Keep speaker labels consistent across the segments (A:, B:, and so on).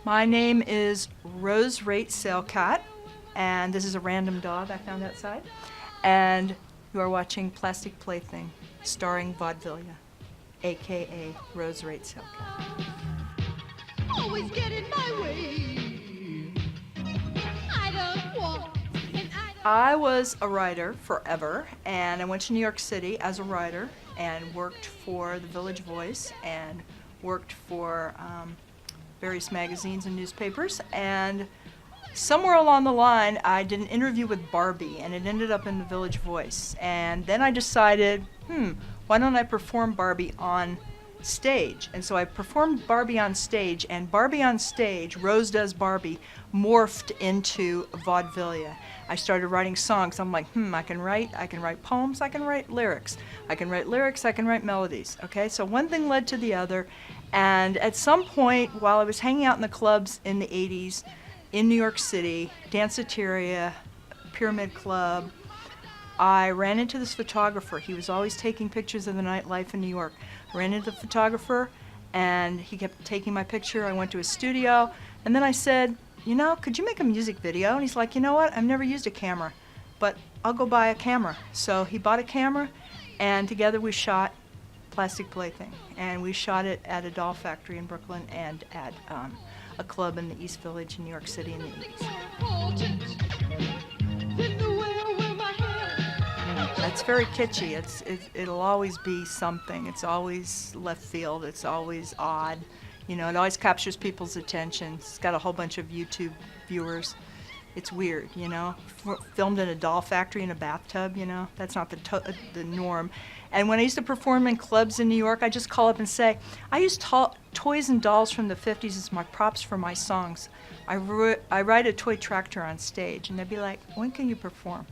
A: My name is Rose Rate Sailcat, and this is a random dog I found outside. And you are watching Plastic Plaything, starring Vaudevillia, aka Rose Rate Sailcat.
B: Always get in my way. I don't walk and
A: I was a writer forever, and I went to New York City as a writer and worked for the Village Voice and worked for various magazines and newspapers. And somewhere along the line, I did an interview with Barbie, and it ended up in the Village Voice. And then I decided, why don't I perform Barbie on stage? And so I performed Barbie on stage, and Barbie on stage, Rose Does Barbie, morphed into Vaudevillia. I started writing songs. I'm like, I can write poems, I can write lyrics. I can write lyrics, I can write melodies. Okay, so one thing led to the other. And at some point, while I was hanging out in the clubs in the 80s in New York City, Danceteria, Pyramid Club, I ran into this photographer. He was always taking pictures of the nightlife in New York. I ran into the photographer, and he kept taking my picture. I went to his studio, and then I said, could you make a music video? And he's like, you know what? I've never used a camera, but I'll go buy a camera. So he bought a camera, and together we shot Plastic Plaything. And we shot it at a doll factory in Brooklyn and at a club in the East Village in New York City in the 80s. That's very kitschy. It'll always be something. It's always left field. It's always odd. It always captures people's attention. It's got a whole bunch of YouTube viewers. It's weird, filmed in a doll factory in a bathtub, that's not the norm. And when I used to perform in clubs in New York, I just call up and say, I use toys and dolls from the 50s as my props for my songs. I ride a toy tractor on stage, and they'd be like, when can you perform?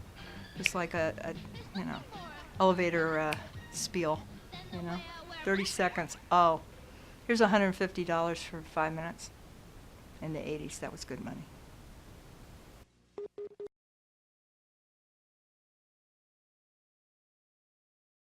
A: It's like a elevator spiel, 30 seconds. Oh, here's $150 for 5 minutes. In the 80s, that was good money.